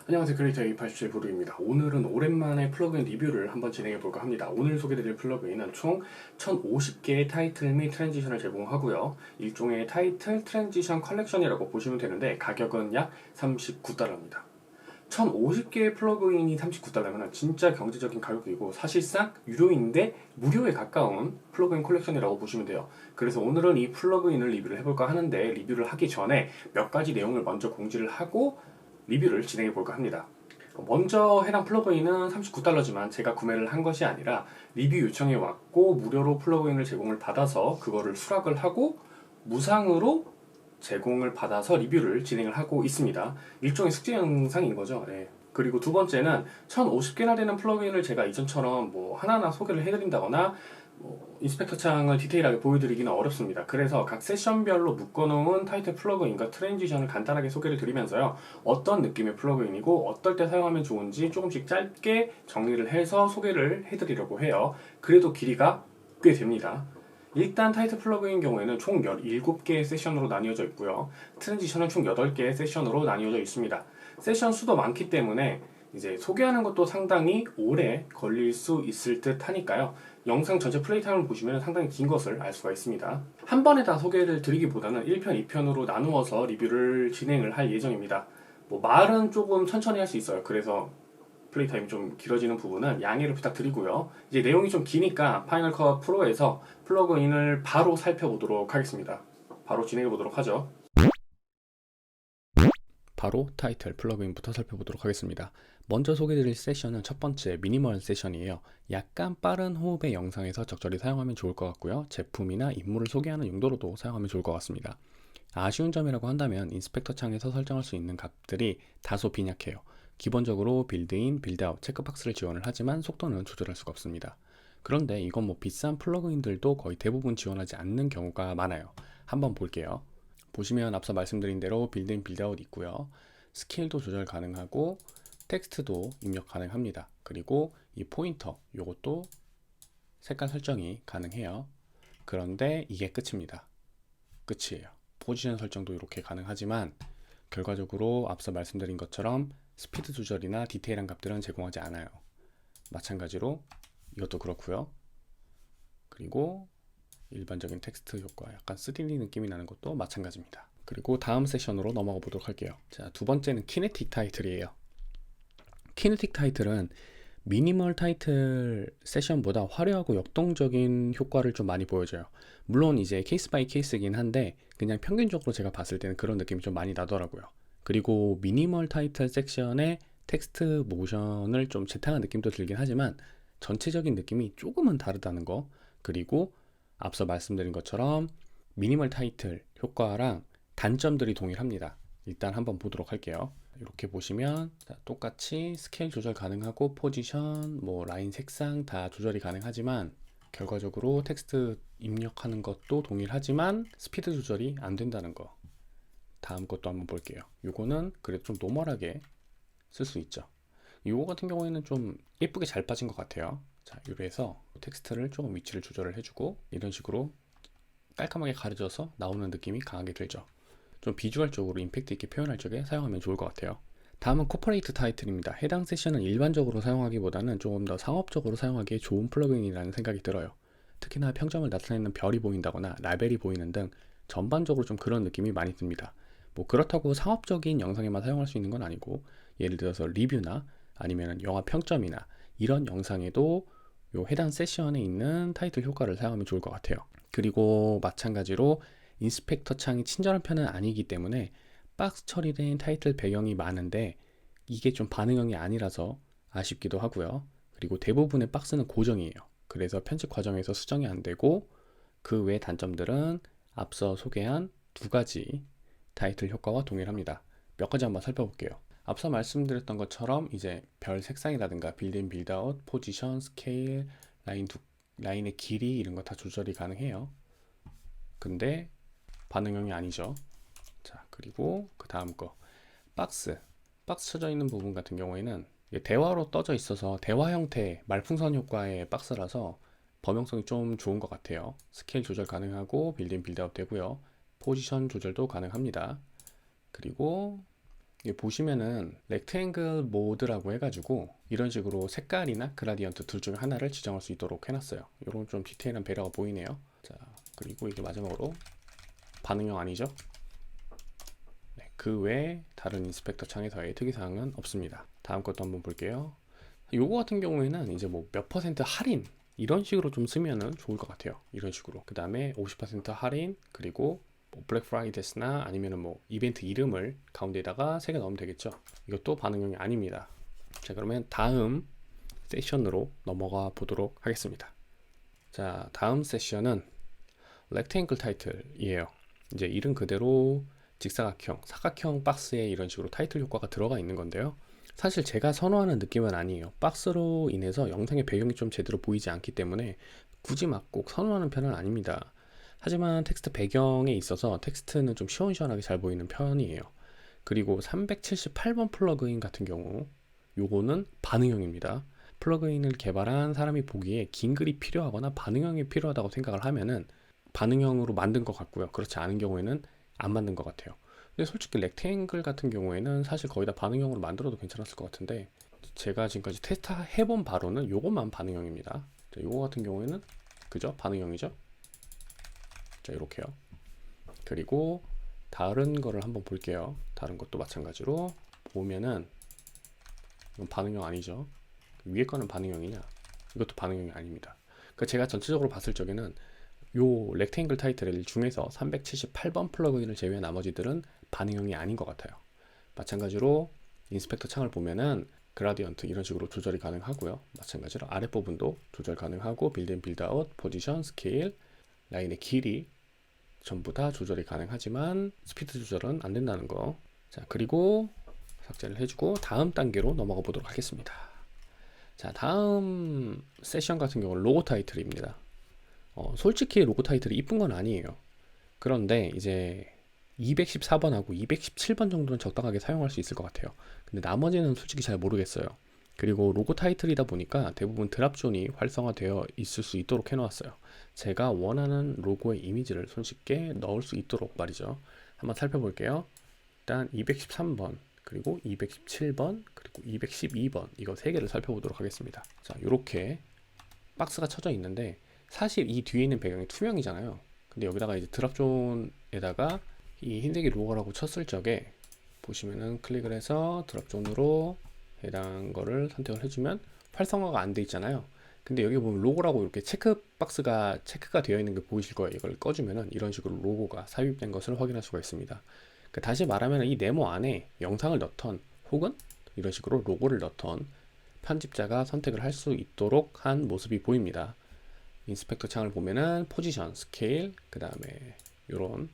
안녕하세요. 크리에이터 A87 브루입니다. 오늘은 오랜만에 플러그인 리뷰를 한번 진행해 볼까 합니다. 오늘 소개드릴 플러그인은 총 1050개의 타이틀 및 트랜지션을 제공하고요. 일종의 타이틀 트랜지션 컬렉션이라고 보시면 되는데 가격은 약 39달러입니다. 1050개의 플러그인이 39달러면 진짜 경제적인 가격이고 사실상 유료인데 무료에 가까운 플러그인 컬렉션이라고 보시면 돼요. 그래서 오늘은 이 플러그인을 리뷰를 해볼까 하는데 리뷰를 하기 전에 몇 가지 내용을 먼저 공지를 하고 리뷰를 진행해 볼까 합니다. 먼저 해당 플러그인은 39달러지만 제가 구매를 한 것이 아니라 리뷰 요청이 왔고 무료로 플러그인을 제공을 받아서 그거를 수락을 하고 무상으로 제공을 받아서 리뷰를 진행을 하고 있습니다. 일종의 숙제 영상인 거죠. 네. 그리고 두 번째는 1050개나 되는 플러그인을 제가 이전처럼 뭐 하나하나 소개를 해드린다거나 인스펙터 창을 디테일하게 보여드리기는 어렵습니다. 그래서 각 세션별로 묶어놓은 타이틀 플러그인과 트랜지션을 간단하게 소개를 드리면서요. 어떤 느낌의 플러그인이고 어떨 때 사용하면 좋은지 조금씩 짧게 정리를 해서 소개를 해드리려고 해요. 그래도 길이가 꽤 됩니다. 일단 타이틀 플러그인 경우에는 총 17개의 세션으로 나뉘어져 있고요. 트랜지션은 총 8개의 세션으로 나뉘어져 있습니다. 세션 수도 많기 때문에 이제 소개하는 것도 상당히 오래 걸릴 수 있을 듯 하니까요. 영상 전체 플레이 타임을 보시면 상당히 긴 것을 알 수가 있습니다. 한 번에 다 소개를 드리기보다는 1편, 2편으로 나누어서 리뷰를 진행을 할 예정입니다. 말은 조금 천천히 할 수 있어요. 그래서 플레이 타임이 좀 길어지는 부분은 양해를 부탁드리고요. 이제 내용이 좀 기니까 파이널 컷 프로에서 플러그인을 바로 살펴보도록 하겠습니다. 바로 진행해 보도록 하죠. 바로 타이틀 플러그인부터 살펴보도록 하겠습니다. 먼저 소개드릴 세션은 첫 번째 미니멀 세션이에요. 약간 빠른 호흡의 영상에서 적절히 사용하면 좋을 것 같고요. 제품이나 인물을 소개하는 용도로도 사용하면 좋을 것 같습니다. 아쉬운 점이라고 한다면 인스펙터 창에서 설정할 수 있는 값들이 다소 빈약해요. 기본적으로 빌드인, 빌드아웃, 체크박스를 지원을 하지만 속도는 조절할 수가 없습니다. 그런데 이건 비싼 플러그인들도 거의 대부분 지원하지 않는 경우가 많아요. 한번 볼게요. 보시면 앞서 말씀드린 대로 빌드인, 빌드아웃 있고요. 스케일도 조절 가능하고 텍스트도 입력 가능합니다. 그리고 이 포인터, 이것도 색깔 설정이 가능해요. 그런데 이게 끝입니다. 끝이에요. 포지션 설정도 이렇게 가능하지만 결과적으로 앞서 말씀드린 것처럼 스피드 조절이나 디테일한 값들은 제공하지 않아요. 마찬가지로 이것도 그렇고요. 그리고 일반적인 텍스트 효과, 약간 3D 느낌이 나는 것도 마찬가지입니다. 그리고 다음 세션으로 넘어가 보도록 할게요. 자, 두 번째는 키네틱 타이틀이에요. 키네틱 타이틀은 미니멀 타이틀 세션보다 화려하고 역동적인 효과를 좀 많이 보여줘요. 물론 이제 케이스 바이 케이스이긴 한데 그냥 평균적으로 제가 봤을 때는 그런 느낌이 좀 많이 나더라고요. 그리고 미니멀 타이틀 섹션에 텍스트 모션을 좀 재탕한 느낌도 들긴 하지만 전체적인 느낌이 조금은 다르다는 거, 그리고 앞서 말씀드린 것처럼 미니멀 타이틀 효과랑 단점들이 동일합니다. 일단 한번 보도록 할게요. 이렇게 보시면 똑같이 스케일 조절 가능하고 포지션, 라인 색상 다 조절이 가능하지만 결과적으로 텍스트 입력하는 것도 동일하지만 스피드 조절이 안 된다는 거. 다음 것도 한번 볼게요. 요거는 그래도 좀 노멀하게 쓸 수 있죠. 요거 같은 경우에는 좀 예쁘게 잘 빠진 것 같아요. 자, 이래서 텍스트를 조금 위치를 조절을 해주고 이런 식으로 깔끔하게 가려져서 나오는 느낌이 강하게 들죠. 좀 비주얼적으로 임팩트 있게 표현할 적에 사용하면 좋을 것 같아요. 다음은 코퍼레이트 타이틀입니다. 해당 세션은 일반적으로 사용하기보다는 조금 더 상업적으로 사용하기에 좋은 플러그인이라는 생각이 들어요. 특히나 평점을 나타내는 별이 보인다거나 라벨이 보이는 등 전반적으로 좀 그런 느낌이 많이 듭니다. 그렇다고 상업적인 영상에만 사용할 수 있는 건 아니고 예를 들어서 리뷰나 아니면 영화 평점이나 이런 영상에도 요 해당 세션에 있는 타이틀 효과를 사용하면 좋을 것 같아요. 그리고 마찬가지로 인스펙터 창이 친절한 편은 아니기 때문에 박스 처리된 타이틀 배경이 많은데 이게 좀 반응형이 아니라서 아쉽기도 하고요. 그리고 대부분의 박스는 고정이에요. 그래서 편집 과정에서 수정이 안 되고 그 외 단점들은 앞서 소개한 두 가지 타이틀 효과와 동일합니다. 몇 가지 한번 살펴볼게요. 앞서 말씀드렸던 것처럼 이제 별 색상이라든가 빌드인, 빌드아웃, 포지션, 스케일, 라인의 길이 이런 거 다 조절이 가능해요. 근데 반응형이 아니죠. 자, 그리고 그 다음 거 박스 쳐져 있는 부분 같은 경우에는 대화로 떠져 있어서 대화 형태 말풍선 효과의 박스라서 범용성이 좀 좋은 것 같아요. 스케일 조절 가능하고 빌드인 빌드아웃 되고요. 포지션 조절도 가능합니다. 그리고 여기 보시면은 렉탱글 모드라고 해가지고 이런 식으로 색깔이나 그라디언트 둘 중에 하나를 지정할 수 있도록 해놨어요. 이런 좀 디테일한 배려가 보이네요. 자, 그리고 이게 마지막으로 반응형 아니죠? 네, 그 외에 다른 인스펙터 창에서의 특이사항은 없습니다. 다음 것도 한번 볼게요. 요거 같은 경우에는 이제 뭐 몇 퍼센트 할인 이런 식으로 좀 쓰면은 좋을 것 같아요. 이런 식으로. 그 다음에 50% 할인, 그리고 뭐 블랙 프라이데스나 아니면은 뭐 이벤트 이름을 가운데다가 3개 넣으면 되겠죠. 이것도 반응형이 아닙니다. 자, 그러면 다음 세션으로 넘어가 보도록 하겠습니다. 자, 다음 세션은 렉탱글 타이틀이에요. 이제 이름 그대로 직사각형, 사각형 박스에 이런 식으로 타이틀 효과가 들어가 있는 건데요. 사실 제가 선호하는 느낌은 아니에요. 박스로 인해서 영상의 배경이 좀 제대로 보이지 않기 때문에 굳이 막 꼭 선호하는 편은 아닙니다. 하지만 텍스트 배경에 있어서 텍스트는 좀 시원시원하게 잘 보이는 편이에요. 그리고 378번 플러그인 같은 경우 요거는 반응형입니다. 플러그인을 개발한 사람이 보기에 긴 글이 필요하거나 반응형이 필요하다고 생각을 하면은 반응형으로 만든 것 같고요. 그렇지 않은 경우에는 안 만든 것 같아요. 근데 솔직히 렉탱글 같은 경우에는 사실 거의 다 반응형으로 만들어도 괜찮았을 것 같은데 제가 지금까지 테스트 해본 바로는 요것만 반응형입니다. 자, 요거 같은 경우에는 그죠? 반응형이죠? 자, 이렇게요. 그리고 다른 거를 한번 볼게요. 다른 것도 마찬가지로 보면은 이건 반응형 아니죠? 위에 거는 반응형이냐? 이것도 반응형이 아닙니다. 그러니까 제가 전체적으로 봤을 적에는 요 렉탱글 타이틀 중에서 378번 플러그인을 제외한 나머지들은 반응형이 아닌 것 같아요. 마찬가지로 인스펙터 창을 보면은 그라디언트 이런 식으로 조절이 가능하고요. 마찬가지로 아랫부분도 조절 가능하고 빌드 앤 빌드 아웃, 포지션, 스케일, 라인의 길이 전부 다 조절이 가능하지만 스피드 조절은 안 된다는 거. 자, 그리고 삭제를 해주고 다음 단계로 넘어가 보도록 하겠습니다. 자, 다음 세션 같은 경우는 로고 타이틀입니다. 솔직히 로고 타이틀이 이쁜 건 아니에요. 그런데 이제 214번하고 217번 정도는 적당하게 사용할 수 있을 것 같아요. 근데 나머지는 솔직히 잘 모르겠어요. 그리고 로고 타이틀이다 보니까 대부분 드랍존이 활성화되어 있을 수 있도록 해놓았어요. 제가 원하는 로고의 이미지를 손쉽게 넣을 수 있도록 말이죠. 한번 살펴볼게요. 일단 213번, 그리고 217번, 그리고 212번 이거 3개를 살펴보도록 하겠습니다. 자, 이렇게 박스가 쳐져 있는데 사실 이 뒤에 있는 배경이 투명이잖아요. 근데 여기다가 이제 드랍존에다가 이 흰색이 로고라고 쳤을 적에 보시면은 클릭을 해서 드랍존으로 해당 거를 선택을 해주면 활성화가 안 돼 있잖아요. 근데 여기 보면 로고라고 이렇게 체크박스가 체크가 되어 있는 게 보이실 거예요. 이걸 꺼주면은 이런 식으로 로고가 삽입된 것을 확인할 수가 있습니다. 그러니까 다시 말하면 이 네모 안에 영상을 넣던 혹은 이런 식으로 로고를 넣던 편집자가 선택을 할 수 있도록 한 모습이 보입니다. 인스펙터 창을 보면은 포지션, 스케일, 그 다음에 이런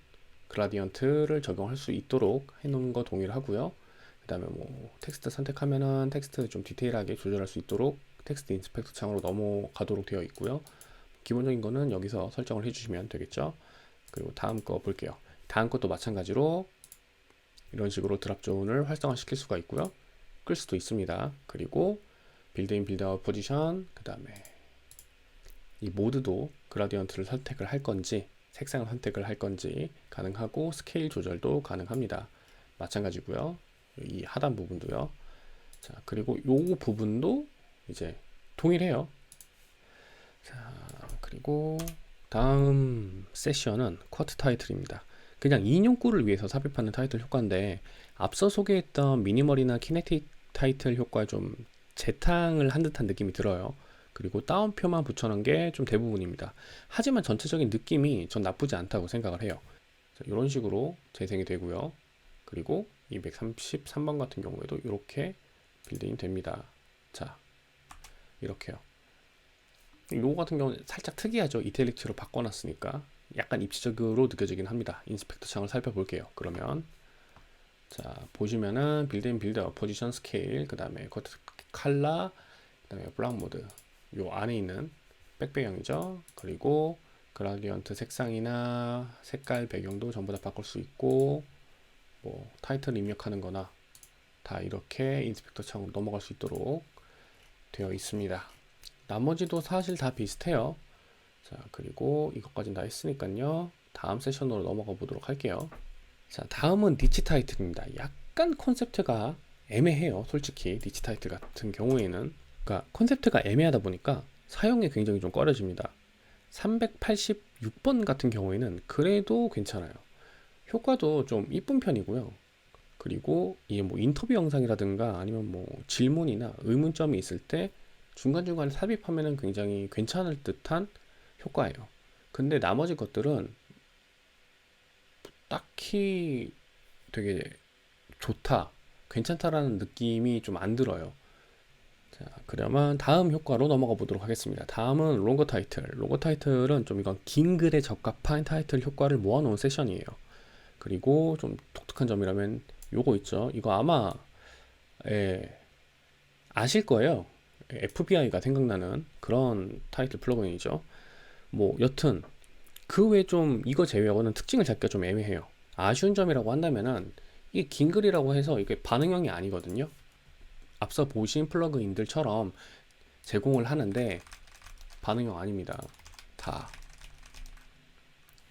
그라디언트를 적용할 수 있도록 해놓은 거 동의를 하고요. 그 다음에 뭐 텍스트 선택하면은 텍스트 좀 디테일하게 조절할 수 있도록 텍스트 인스펙터 창으로 넘어가도록 되어 있고요. 기본적인 거는 여기서 설정을 해주시면 되겠죠. 그리고 다음 거 볼게요. 다음 것도 마찬가지로 이런 식으로 드랍존을 활성화 시킬 수가 있고요. 끌 수도 있습니다. 그리고 빌드인 빌드아웃 포지션, 그 다음에 이 모드도 그라디언트를 선택을 할 건지 색상을 선택을 할 건지 가능하고 스케일 조절도 가능합니다. 마찬가지고요. 이 하단 부분도요. 자, 그리고 요 부분도 이제 동일해요. 자, 그리고 다음 세션은 쿼트 타이틀입니다. 그냥 인용구를 위해서 삽입하는 타이틀 효과인데 앞서 소개했던 미니멀이나 키네틱 타이틀 효과에 좀 재탕을 한 듯한 느낌이 들어요. 그리고 따옴표만 붙여놓은 게 좀 대부분입니다. 하지만 전체적인 느낌이 전 나쁘지 않다고 생각을 해요. 자, 이런 식으로 재생이 되고요. 그리고 233번 같은 경우에도 이렇게 빌드인 됩니다. 자, 이렇게요. 요거 같은 경우는 살짝 특이하죠. 이탈릭치로 바꿔놨으니까 약간 입체적으로 느껴지긴 합니다. 인스펙터 창을 살펴볼게요. 그러면 자, 보시면은 빌드인 빌드 포지션 스케일, 그 다음에 쿼트 칼라, 그 다음에 블락 모드 요 안에 있는 백배경이죠. 그리고 그라디언트 색상이나 색깔 배경도 전부 다 바꿀 수 있고 뭐 타이틀 입력하는 거나 다 이렇게 인스펙터 창으로 넘어갈 수 있도록 되어 있습니다. 나머지도 사실 다 비슷해요. 자, 그리고 이것까지는 다 했으니까요. 다음 세션으로 넘어가 보도록 할게요. 자, 다음은 니치 타이틀입니다. 약간 컨셉트가 애매해요. 솔직히 리치 타이틀 같은 경우에는. 그러니까 컨셉트가 애매하다 보니까 사용이 굉장히 좀 꺼려집니다. 386번 같은 경우에는 그래도 괜찮아요. 효과도 좀 이쁜 편이고요. 그리고 이게 뭐 인터뷰 영상이라든가 아니면 뭐 질문이나 의문점이 있을 때 중간중간에 삽입하면은 굉장히 괜찮을 듯한 효과예요. 근데 나머지 것들은 딱히 되게 좋다, 괜찮다라는 느낌이 좀 안 들어요. 자, 그러면 다음 효과로 넘어가 보도록 하겠습니다. 다음은 롱거 타이틀. 롱거 타이틀은 좀 이건 긴 글에 적합한 타이틀 효과를 모아놓은 세션이에요. 그리고 좀 독특한 점이라면 요거 있죠. 이거 아마 예, 아실 거예요. FBI가 생각나는 그런 타이틀 플러그인이죠. 뭐 여튼 그 외에 좀 이거 제외하고는 특징을 잡기가 좀 애매해요. 아쉬운 점이라고 한다면은 이게 긴 글이라고 해서 이게 반응형이 아니거든요. 앞서 보신 플러그인들처럼 제공을 하는데 반응형 아닙니다. 다.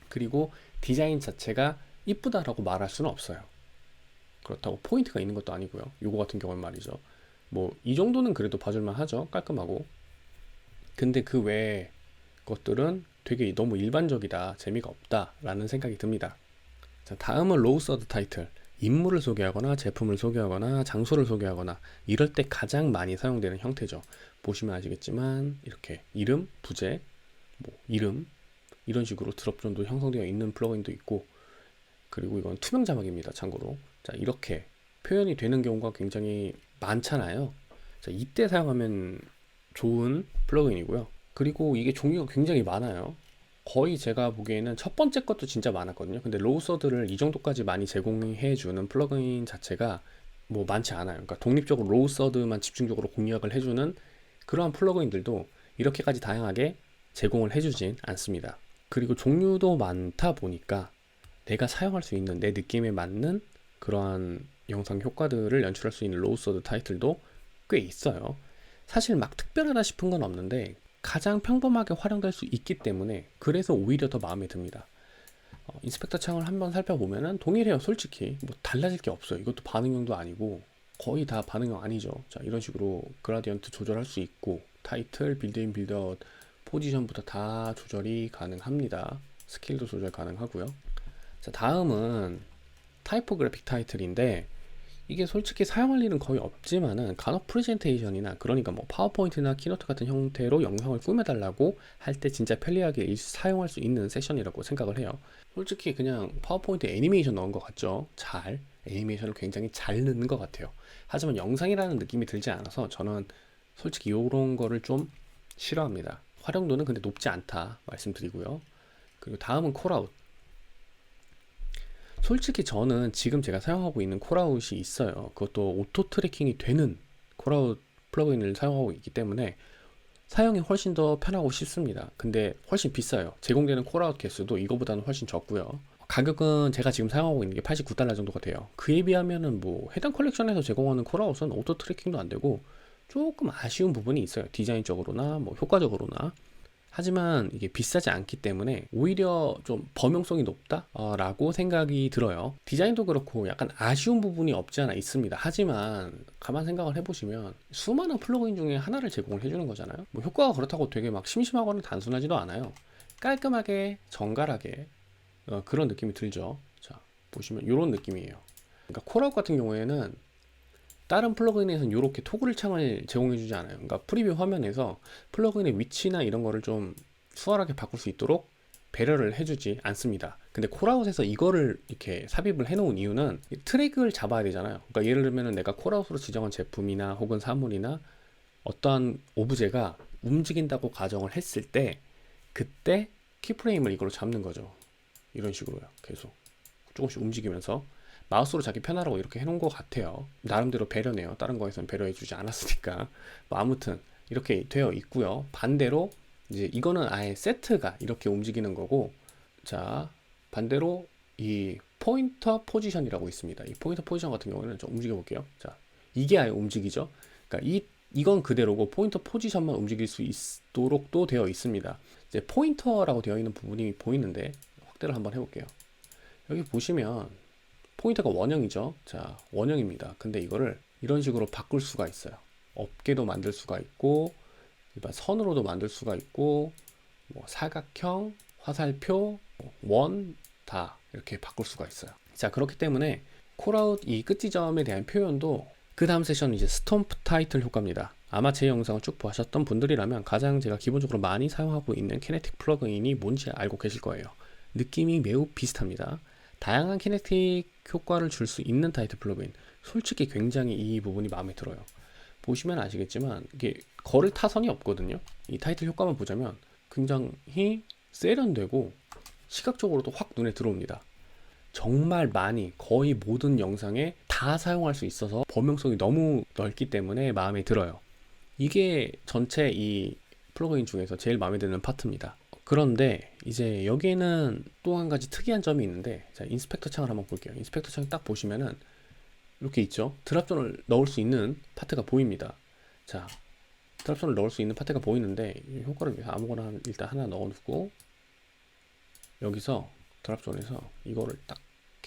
그리고 디자인 자체가 이쁘다라고 말할 수는 없어요. 그렇다고 포인트가 있는 것도 아니고요. 요거 같은 경우는 말이죠. 뭐 이 정도는 그래도 봐줄만 하죠. 깔끔하고. 근데 그 외에 것들은 되게 너무 일반적이다, 재미가 없다 라는 생각이 듭니다. 자, 다음은 로우서드 타이틀. 인물을 소개하거나 제품을 소개하거나 장소를 소개하거나 이럴 때 가장 많이 사용되는 형태죠. 보시면 아시겠지만 이렇게 이름, 부제, 뭐 이름 이런 식으로 드롭존도 형성되어 있는 플러그인도 있고, 그리고 이건 투명 자막입니다. 참고로. 자, 이렇게 표현이 되는 경우가 굉장히 많잖아요. 자, 이때 사용하면 좋은 플러그인이고요. 그리고 이게 종류가 굉장히 많아요. 거의 제가 보기에는 첫 번째 것도 진짜 많았거든요. 근데 로우서드를 이 정도까지 많이 제공해 주는 플러그인 자체가 뭐 많지 않아요. 그러니까 독립적으로 로우서드만 집중적으로 공략을 해주는 그러한 플러그인들도 이렇게까지 다양하게 제공을 해주진 않습니다. 그리고 종류도 많다 보니까 내가 사용할 수 있는 내 느낌에 맞는 그러한 영상 효과들을 연출할 수 있는 로우서드 타이틀도 꽤 있어요. 사실 막 특별하다 싶은 건 없는데 가장 평범하게 활용될 수 있기 때문에 그래서 오히려 더 마음에 듭니다. 인스펙터 창을 한번 살펴보면은 동일해요. 솔직히 뭐 달라질 게 없어요. 이것도 반응형도 아니고 거의 다 반응형 아니죠. 자, 이런 식으로 그라디언트 조절할 수 있고 타이틀, 빌드인, 빌드아웃, 포지션부터 다 조절이 가능합니다. 스케일도 조절 가능하고요. 자, 다음은 타이포그래픽 타이틀인데 이게 솔직히 사용할 일은 거의 없지만은 간혹 프레젠테이션이나 그러니까 뭐 파워포인트나 키노트 같은 형태로 영상을 꾸며달라고 할 때 진짜 편리하게 사용할 수 있는 세션이라고 생각을 해요. 솔직히 그냥 파워포인트 애니메이션 넣은 것 같죠? 잘 애니메이션을 굉장히 잘 넣는 것 같아요. 하지만 영상이라는 느낌이 들지 않아서 저는 솔직히 이런 거를 좀 싫어합니다. 활용도는 근데 높지 않다 말씀드리고요. 그리고 다음은 콜아웃. 솔직히 저는 지금 제가 사용하고 있는 콜아웃이 있어요. 그것도 오토 트래킹이 되는 콜아웃 플러그인을 사용하고 있기 때문에 사용이 훨씬 더 편하고 쉽습니다. 근데 훨씬 비싸요. 제공되는 콜아웃 개수도 이거보다는 훨씬 적고요. 가격은 제가 지금 사용하고 있는 게 $89 정도가 돼요. 그에 비하면은 뭐 해당 컬렉션에서 제공하는 콜아웃은 오토 트래킹도 안 되고 조금 아쉬운 부분이 있어요. 디자인적으로나 뭐 효과적으로나. 하지만 이게 비싸지 않기 때문에 오히려 좀 범용성이 높다라고 생각이 들어요. 디자인도 그렇고 약간 아쉬운 부분이 없지 않아 있습니다. 하지만 가만 생각을 해보시면 수많은 플러그인 중에 하나를 제공을 해주는 거잖아요. 뭐 효과가 그렇다고 되게 막 심심하거나 단순하지도 않아요. 깔끔하게 정갈하게 그런 느낌이 들죠. 자, 보시면 이런 느낌이에요. 그러니까 콜아웃 같은 경우에는 다른 플러그인에서는 이렇게 토글 창을 제공해주지 않아요. 그러니까 프리뷰 화면에서 플러그인의 위치나 이런 거를 좀 수월하게 바꿀 수 있도록 배려를 해주지 않습니다. 근데 콜아웃에서 이거를 이렇게 삽입을 해놓은 이유는 트랙을 잡아야 되잖아요. 그러니까 예를 들면 내가 콜아웃으로 지정한 제품이나 혹은 사물이나 어떠한 오브제가 움직인다고 가정을 했을 때 그때 키프레임을 이걸로 잡는 거죠. 이런 식으로요. 계속 조금씩 움직이면서 마우스로 자기 편하라고 이렇게 해놓은 것 같아요. 나름대로 배려네요. 다른 거에서는 배려해주지 않았으니까. 뭐 아무튼 이렇게 되어 있고요. 반대로 이제 이거는 아예 세트가 이렇게 움직이는 거고, 자 반대로 이 포인터 포지션이라고 있습니다. 이 포인터 포지션 같은 경우는 좀 움직여 볼게요. 자, 이게 아예 움직이죠. 그러니까 이건 그대로고 포인터 포지션만 움직일 수 있도록 또 되어 있습니다. 이제 포인터라고 되어 있는 부분이 보이는데 확대를 한번 해볼게요. 여기 보시면 포인트가 원형이죠. 자, 원형입니다. 근데 이거를 이런 식으로 바꿀 수가 있어요. 업계도 만들 수가 있고, 일반 선으로도 만들 수가 있고, 뭐 사각형, 화살표, 원, 다 이렇게 바꿀 수가 있어요. 자, 그렇기 때문에 콜아웃 이 끝지점에 대한 표현도 그 다음 세션은 이제 스톰프 타이틀 효과입니다. 아마 제 영상을 쭉 보셨던 분들이라면 가장 제가 기본적으로 많이 사용하고 있는 키네틱 플러그인이 뭔지 알고 계실 거예요. 느낌이 매우 비슷합니다. 다양한 키네틱 효과를 줄 수 있는 타이틀 플러그인. 솔직히 굉장히 이 부분이 마음에 들어요. 보시면 아시겠지만 이게 거를 타선이 없거든요. 이 타이틀 효과만 보자면 굉장히 세련되고 시각적으로도 확 눈에 들어옵니다. 정말 많이 거의 모든 영상에 다 사용할 수 있어서 범용성이 너무 넓기 때문에 마음에 들어요. 이게 전체 이 플러그인 중에서 제일 마음에 드는 파트입니다. 그런데 이제 여기에는 또 한 가지 특이한 점이 있는데, 자, 인스펙터 창을 한번 볼게요. 인스펙터 창 딱 보시면은 이렇게 있죠. 드랍존을 넣을 수 있는 파트가 보입니다. 자, 드랍존을 넣을 수 있는 파트가 보이는데 이 효과를 위해서 아무거나 일단 하나 넣어두고 여기서 드랍존에서 이거를 딱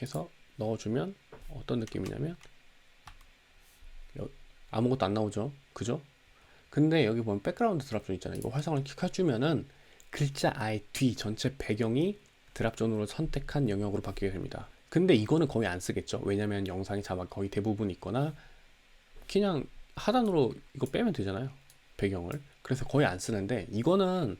해서 넣어주면 어떤 느낌이냐면 아무것도 안 나오죠. 그죠? 근데 여기 보면 백그라운드 드랍존 있잖아요. 이거 활성화를 킥해주면은 글자 아예 뒤 전체 배경이 드랍존으로 선택한 영역으로 바뀌게 됩니다. 근데 이거는 거의 안 쓰겠죠. 왜냐면 영상이 자막 거의 대부분 있거나 그냥 하단으로 이거 빼면 되잖아요. 배경을. 그래서 거의 안 쓰는데 이거는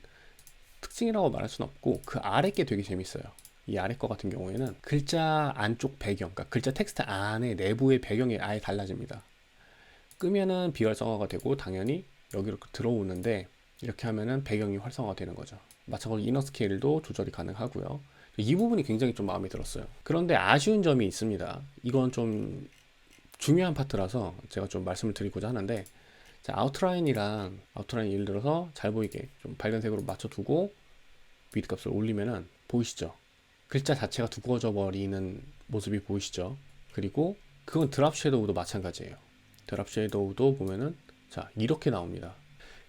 특징이라고 말할 수는 없고 그 아래 게 되게 재밌어요. 이 아래 거 같은 경우에는 글자 안쪽 배경, 그러니까 글자 텍스트 안에 내부의 배경이 아예 달라집니다. 끄면은 비활성화가 되고 당연히 여기로 들어오는데 이렇게 하면은 배경이 활성화가 되는 거죠. 마찬가지로 이너 스케일도 조절이 가능하고요. 이 부분이 굉장히 좀 마음에 들었어요. 그런데 아쉬운 점이 있습니다. 이건 좀 중요한 파트라서 제가 좀 말씀을 드리고자 하는데, 자, 아웃라인 예를 들어서 잘 보이게 좀 밝은 색으로 맞춰두고 비트 값을 올리면은 보이시죠? 글자 자체가 두꺼워져 버리는 모습이 보이시죠? 그리고 그건 드랍 섀도우도 마찬가지예요. 드랍 섀도우도 보면은 자, 이렇게 나옵니다.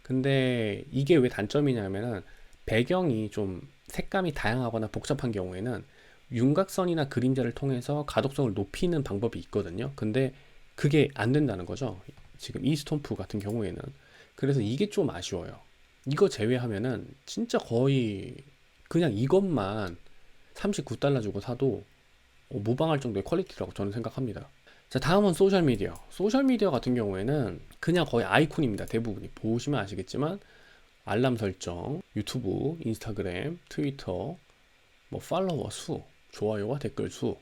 근데 이게 왜 단점이냐면은 배경이 좀 색감이 다양하거나 복잡한 경우에는 윤곽선이나 그림자를 통해서 가독성을 높이는 방법이 있거든요. 근데 그게 안 된다는 거죠. 지금 이 스톰프 같은 경우에는. 그래서 이게 좀 아쉬워요. 이거 제외하면은 진짜 거의 그냥 이것만 $39 주고 사도 무방할 정도의 퀄리티라고 저는 생각합니다. 자, 다음은 소셜미디어. 소셜미디어 같은 경우에는 그냥 거의 아이콘입니다. 대부분이. 보시면 아시겠지만 알람 설정, 유튜브, 인스타그램, 트위터, 뭐 팔로워 수, 좋아요와 댓글 수,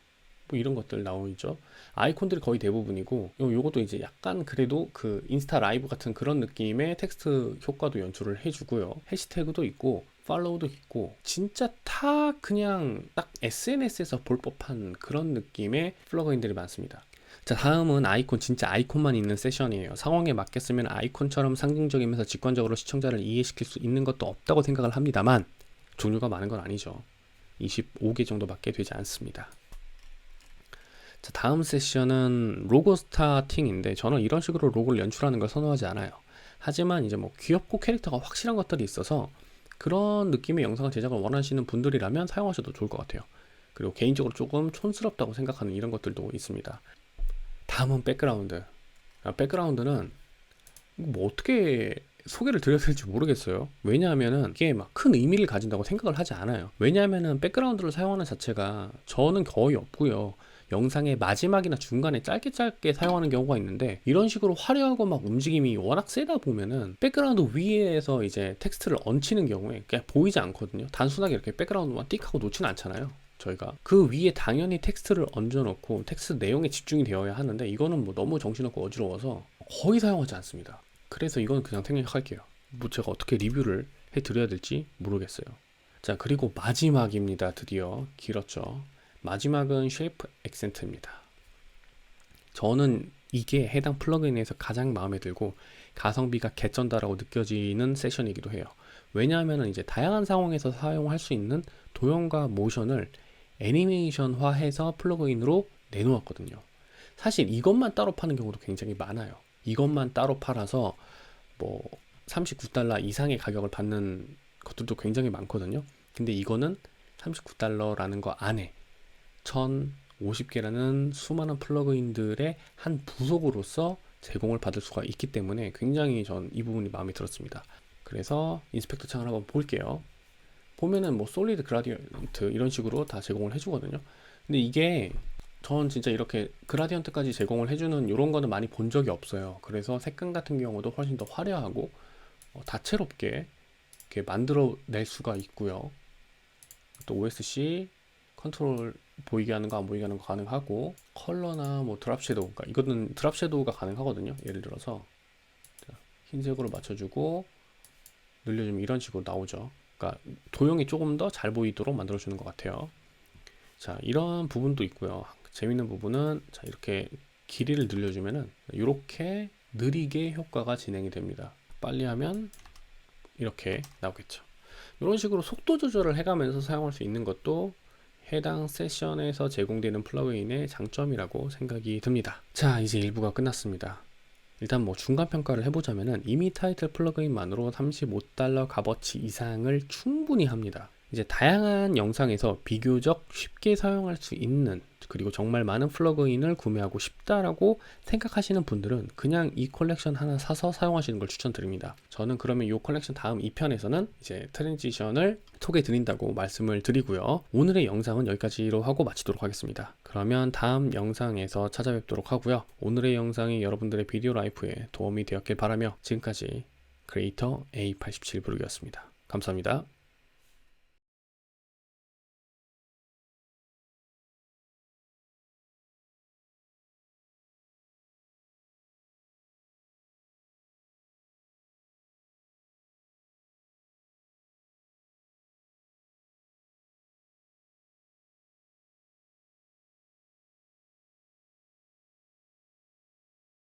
뭐 이런 것들 나오죠. 아이콘들이 거의 대부분이고 요것도 이제 약간 그래도 그 인스타 라이브 같은 그런 느낌의 텍스트 효과도 연출을 해주고요. 해시태그도 있고 팔로우도 있고 진짜 다 그냥 딱 SNS에서 볼 법한 그런 느낌의 플러그인들이 많습니다. 자, 다음은 아이콘, 진짜 아이콘만 있는 세션이에요. 상황에 맞게 쓰면 아이콘처럼 상징적이면서 직관적으로 시청자를 이해시킬 수 있는 것도 없다고 생각을 합니다만 종류가 많은 건 아니죠. 25개 정도밖에 되지 않습니다. 자, 다음 세션은 로고 스타팅인데 저는 이런 식으로 로고를 연출하는 걸 선호하지 않아요. 하지만 이제 뭐 귀엽고 캐릭터가 확실한 것들이 있어서 그런 느낌의 영상 제작을 원하시는 분들이라면 사용하셔도 좋을 것 같아요. 그리고 개인적으로 조금 촌스럽다고 생각하는 이런 것들도 있습니다. 다음은 백그라운드. 백그라운드는 뭐 어떻게 소개를 드려야 될지 모르겠어요. 왜냐하면은 이게 막 큰 의미를 가진다고 생각을 하지 않아요. 왜냐하면은 백그라운드를 사용하는 자체가 저는 거의 없고요. 영상의 마지막이나 중간에 짧게 사용하는 경우가 있는데 이런 식으로 화려하고 막 움직임이 워낙 세다 보면은 백그라운드 위에서 이제 텍스트를 얹히는 경우에 그냥 보이지 않거든요. 단순하게 이렇게 백그라운드만 띡 하고 놓지는 않잖아요. 저희가 그 위에 당연히 텍스트를 얹어놓고 텍스트 내용에 집중이 되어야 하는데 이거는 뭐 너무 정신없고 어지러워서 거의 사용하지 않습니다. 그래서 이건 그냥 생략할게요. 뭐 제가 어떻게 리뷰를 해드려야 될지 모르겠어요. 자, 그리고 마지막입니다. 드디어 길었죠. 마지막은 쉐이프 액센트입니다. 저는 이게 해당 플러그인에서 가장 마음에 들고 가성비가 개쩐다라고 느껴지는 세션이기도 해요. 왜냐하면 이제 다양한 상황에서 사용할 수 있는 도형과 모션을 애니메이션화해서 플러그인으로 내놓았거든요. 사실 이것만 따로 파는 경우도 굉장히 많아요. 이것만 따로 팔아서 뭐 $39 이상의 가격을 받는 것들도 굉장히 많거든요. 근데 이거는 $39라는 거 안에 1,000, 50개라는 수많은 플러그인들의 한 부속으로서 제공을 받을 수가 있기 때문에 굉장히 전 이 부분이 마음에 들었습니다. 그래서 인스펙터 창을 한번 볼게요. 보면은 뭐 솔리드 그라디언트 이런 식으로 다 제공을 해주거든요. 근데 이게 전 진짜 이렇게 그라디언트까지 제공을 해주는 이런 거는 많이 본 적이 없어요. 그래서 색감 같은 경우도 훨씬 더 화려하고 다채롭게 이렇게 만들어낼 수가 있고요. 또 OSC 컨트롤 보이게 하는 거 안 보이게 하는 거 가능하고, 컬러나 뭐 드랍 섀도우, 그러니까 이거는 드랍 섀도우가 가능하거든요. 예를 들어서 흰색으로 맞춰주고 늘려주면 이런 식으로 나오죠. 그러니까 도형이 조금 더 잘 보이도록 만들어주는 것 같아요. 자, 이런 부분도 있고요. 재밌는 부분은 자, 이렇게 길이를 늘려주면은 이렇게 느리게 효과가 진행이 됩니다. 빨리 하면 이렇게 나오겠죠. 이런 식으로 속도 조절을 해가면서 사용할 수 있는 것도 해당 세션에서 제공되는 플러그인의 장점이라고 생각이 듭니다. 자, 이제 1부가 끝났습니다. 일단 뭐 중간 평가를 해보자면은 이미 타이틀 플러그인만으로 $35 값어치 이상을 충분히 합니다. 이제 다양한 영상에서 비교적 쉽게 사용할 수 있는, 그리고 정말 많은 플러그인을 구매하고 싶다라고 생각하시는 분들은 그냥 이 컬렉션 하나 사서 사용하시는 걸 추천드립니다. 저는 그러면 이 컬렉션 다음 2편에서는 이제 트랜지션을 소개해 드린다고 말씀을 드리고요. 오늘의 영상은 여기까지로 하고 마치도록 하겠습니다. 그러면 다음 영상에서 찾아뵙도록 하고요. 오늘의 영상이 여러분들의 비디오 라이프에 도움이 되었길 바라며 지금까지 크리에이터 A87 브룩이었습니다. 감사합니다.